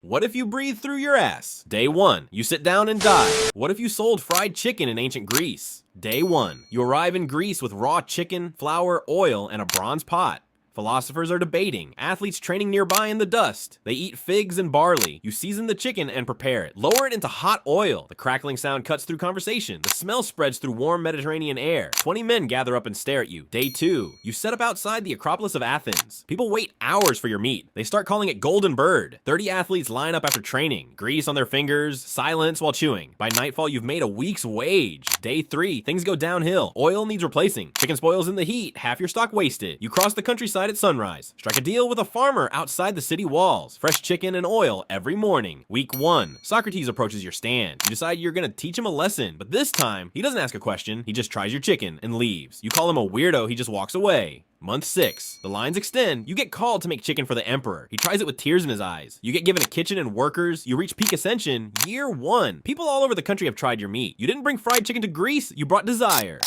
What if you breathe through your ass? Day 1, you sit down and die. What if you sold fried chicken in ancient Greece? Day 1, you arrive in Greece with raw chicken, flour, oil, and a bronze pot. Philosophers are debating, athletes training nearby in the dust. They eat figs and barley. You season the chicken and prepare it. Lower it into hot oil. The crackling sound cuts through conversation. The smell spreads through warm Mediterranean air. 20 men gather up and stare at you. Day 2, you set up outside the Acropolis of Athens. People wait hours for your meat. They start calling it Golden Bird. 30 athletes line up after training. Grease on their fingers, silence while chewing. By nightfall, you've made a week's wage. Day 3, things go downhill. Oil needs replacing. Chicken spoils in the heat. Half your stock wasted. You cross the countryside at sunrise. Strike a deal with a farmer outside the city walls. Fresh chicken and oil every morning. Week 1. Socrates approaches your stand. You decide you're gonna teach him a lesson, but this time, he doesn't ask a question. He just tries your chicken and leaves. You call him a weirdo, he just walks away. Month 6. The lines extend. You get called to make chicken for the emperor. He tries it with tears in his eyes. You get given a kitchen and workers. You reach peak ascension. Year 1. People all over the country have tried your meat. You didn't bring fried chicken to Greece, you brought desire.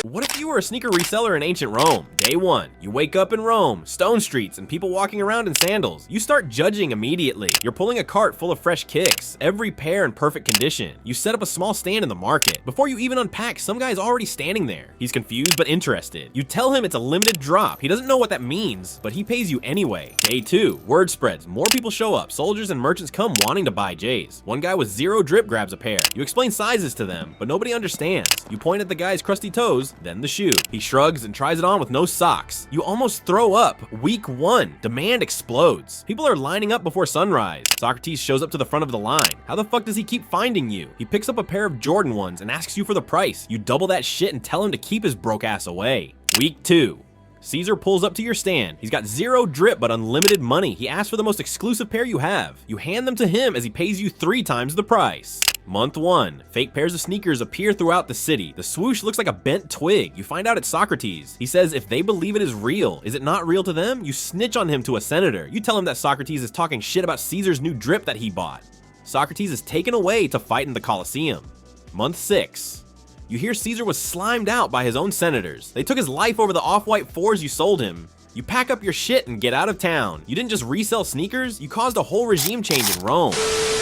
What if you were a sneaker reseller in ancient Rome? Day 1. You wake up in Rome, stone streets, and people walking around in sandals. You start judging immediately. You're pulling a cart full of fresh kicks, every pair in perfect condition. You set up a small stand in the market. Before you even unpack, some guy's already standing there. He's confused but interested. You tell him it's a limited drop. He doesn't know what that means, but he pays you anyway. Day 2. Word spreads. More people show up. Soldiers and merchants come wanting to buy J's. One guy with 0 drip grabs a pair. You explain sizes to them, but nobody understands. You point at the guy's crusty toes, then the shoe. He shrugs and tries it on with no socks. You almost throw up. Week 1. Demand explodes. People are lining up before sunrise. Socrates shows up to the front of the line. How the fuck does he keep finding you? He picks up a pair of Jordan 1s and asks you for the price. You double that shit and tell him to keep his broke ass away. Week 2. Caesar pulls up to your stand. He's got 0 drip but unlimited money. He asks for the most exclusive pair you have. You hand them to him as he pays you 3 times the price. Month 1. Fake pairs of sneakers appear throughout the city. The swoosh looks like a bent twig. You find out it's Socrates. He says if they believe it is real, is it not real to them? You snitch on him to a senator. You tell him that Socrates is talking shit about Caesar's new drip that he bought. Socrates is taken away to fight in the Colosseum. Month 6. You hear Caesar was slimed out by his own senators. They took his life over the off-white 4s you sold him. You pack up your shit and get out of town. You didn't just resell sneakers, you caused a whole regime change in Rome.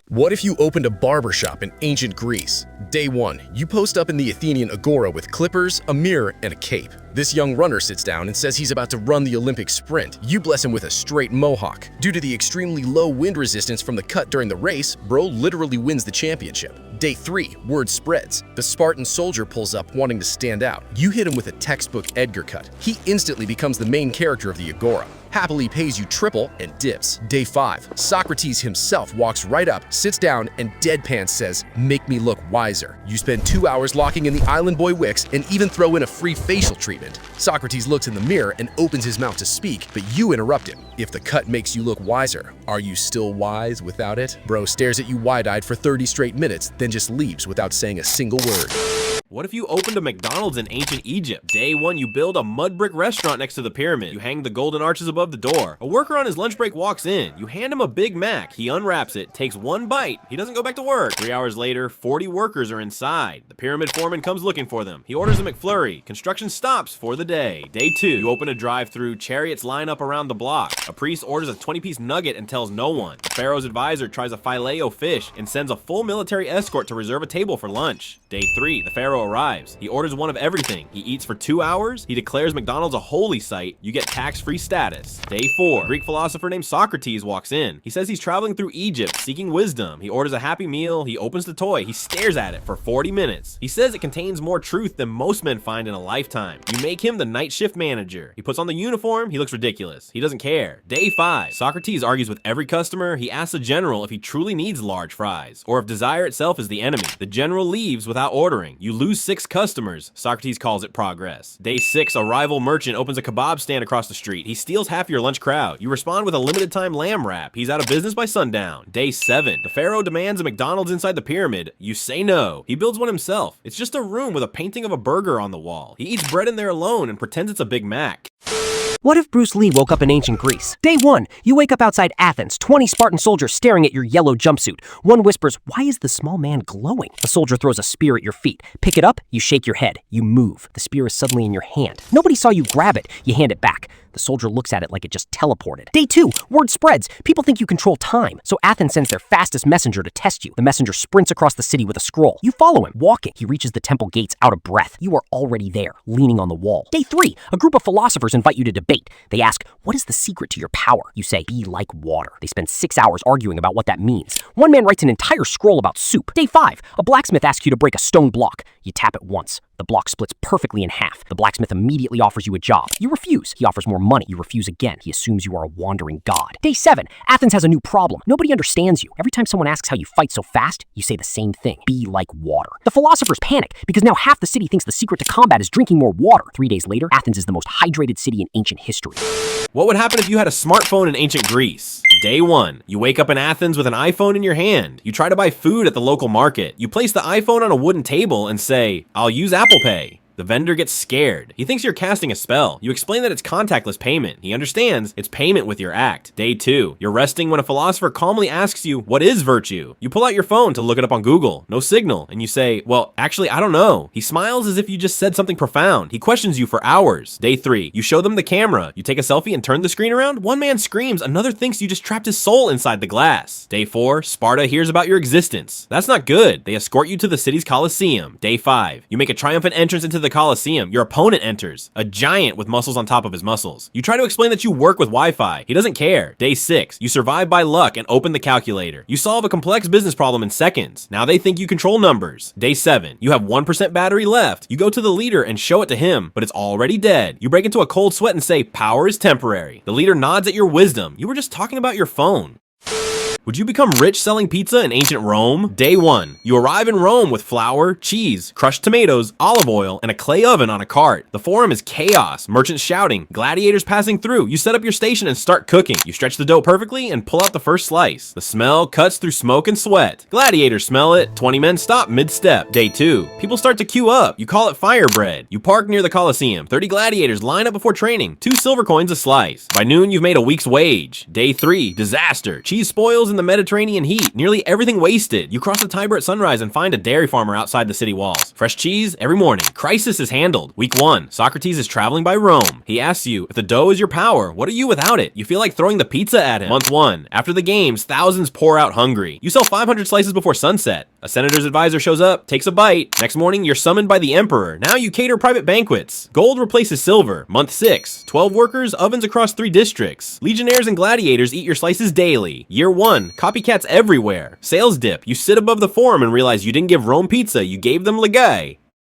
What if you opened a barbershop in ancient Greece? Day 1, you post up in the Athenian agora with clippers, a mirror, and a cape. This young runner sits down and says he's about to run the Olympic sprint. You bless him with a straight mohawk. Due to the extremely low wind resistance from the cut during the race, bro literally wins the championship. Day 3, word spreads. The Spartan soldier pulls up wanting to stand out. You hit him with a textbook Edgar cut. He instantly becomes the main character of the agora. Happily pays you triple and dips. Day 5, Socrates himself walks right up, sits down, and deadpan says, "Make me look wiser." You spend 2 hours locking in the island boy wicks and even throw in a free facial treatment. Socrates looks in the mirror and opens his mouth to speak, but you interrupt him. If the cut makes you look wiser, are you still wise without it? Bro stares at you wide-eyed for 30 straight minutes, then just leaves without saying a single word. What if you opened a McDonald's in ancient Egypt? Day 1, you build a mud brick restaurant next to the pyramid. You hang the golden arches above the door. A worker on his lunch break walks in. You hand him a Big Mac. He unwraps it, takes 1 bite. He doesn't go back to work. 3 hours later, 40 workers are inside. The pyramid foreman comes looking for them. He orders a McFlurry. Construction stops for the day. Day 2, you open a drive-thru. Chariots line up around the block. A priest orders a 20-piece nugget and tells no one. The pharaoh's advisor tries a filet-o-fish and sends a full military escort to reserve a table for lunch. Day 3, the pharaoh arrives. He orders one of everything. He eats for 2 hours. He declares McDonald's a holy site. You get tax-free status. Day 4, a Greek philosopher named Socrates walks in. He says he's traveling through Egypt, seeking wisdom. He orders a Happy Meal. He opens the toy. He stares at it for 40 minutes. He says it contains more truth than most men find in a lifetime. You make him the night shift manager. He puts on the uniform. He looks ridiculous. He doesn't care. Day 5, Socrates argues with every customer. He asks the general if he truly needs large fries, or if desire itself is the enemy. The general leaves without ordering. You lose 6 customers. Socrates calls it progress. Day 6, a rival merchant opens a kebab stand across the street. He steals half your lunch crowd. You respond with a limited time lamb wrap. He's out of business by sundown. Day 7, the pharaoh demands a McDonald's inside the pyramid. You say no. He builds one himself. It's just a room with a painting of a burger on the wall. He eats bread in there alone and pretends it's a Big Mac. What if Bruce Lee woke up in ancient Greece? Day 1, you wake up outside Athens, 20 Spartan soldiers staring at your yellow jumpsuit. One whispers, "Why is the small man glowing?" A soldier throws a spear at your feet. Pick it up, you shake your head. You move. The spear is suddenly in your hand. Nobody saw you grab it. You hand it back. The soldier looks at it like it just teleported. Day 2, word spreads. People think you control time. So Athens sends their fastest messenger to test you. The messenger sprints across the city with a scroll. You follow him, walking. He reaches the temple gates out of breath. You are already there, leaning on the wall. Day 3, a group of philosophers invite you to debate. They ask, "What is the secret to your power?" You say, "Be like water." They spend 6 hours arguing about what that means. One man writes an entire scroll about soup. Day 5, a blacksmith asks you to break a stone block. You tap it once. The block splits perfectly in half. The blacksmith immediately offers you a job. You refuse. He offers more money. You refuse again. He assumes you are a wandering god. Day 7, Athens has a new problem. Nobody understands you. Every time someone asks how you fight so fast, you say the same thing. Be like water. The philosophers panic because now half the city thinks the secret to combat is drinking more water. 3 days later, Athens is the most hydrated city in ancient history. What would happen if you had a smartphone in ancient Greece? Day 1, you wake up in Athens with an iPhone in your hand. You try to buy food at the local market. You place the iPhone on a wooden table and say, "I'll use Apple Pay." The vendor gets scared. He thinks you're casting a spell. You explain that it's contactless payment. He understands it's payment with your act. Day 2, you're resting when a philosopher calmly asks you, "What is virtue?" You pull out your phone to look it up on Google. No signal. And you say, "Well, actually, I don't know." He smiles as if you just said something profound. He questions you for hours. Day 3, you show them the camera. You take a selfie and turn the screen around. One man screams. Another thinks you just trapped his soul inside the glass. Day 4, Sparta hears about your existence. That's not good. They escort you to the city's Colosseum. Day 5, you make a triumphant entrance into the Colosseum. Your opponent enters, a giant with muscles on top of his muscles. You try to explain that you work with Wi-Fi. He doesn't care. Day 6, you survive by luck and open the calculator. You solve a complex business problem in seconds. Now they think you control numbers. Day 7, you have 1% battery left. You go to the leader and show it to him, but it's already dead. You break into a cold sweat and say, "Power is temporary." The leader nods at your wisdom. You were just talking about your phone. Would you become rich selling pizza in ancient Rome? Day 1, you arrive in Rome with flour, cheese, crushed tomatoes, olive oil, and a clay oven on a cart. The forum is chaos, merchants shouting, gladiators passing through. You set up your station and start cooking. You stretch the dough perfectly and pull out the first slice. The smell cuts through smoke and sweat. Gladiators smell it. 20 men stop mid-step. Day 2, people start to queue up. You call it fire bread. You park near the Colosseum. 30 gladiators line up before training. 2 silver coins a slice. By noon, you've made a week's wage. Day 3, disaster. Cheese spoils in the Mediterranean heat. Nearly everything wasted. You cross the Tiber at sunrise and find a dairy farmer outside the city walls. Fresh cheese every morning. Crisis is handled. Week 1, Socrates is traveling by Rome. He asks you, if the dough is your power, what are you without it? You feel like throwing the pizza at him. Month 1, after the games, thousands pour out hungry. You sell 500 slices before sunset. A senator's advisor shows up, takes a bite. Next morning, you're summoned by the emperor. Now you cater private banquets. Gold replaces silver. Month 6, 12 workers, ovens across 3 districts. Legionnaires and gladiators eat your slices daily. Year 1, copycats everywhere. Sales dip. You sit above the forum and realize you didn't give Rome pizza, you gave them lagai.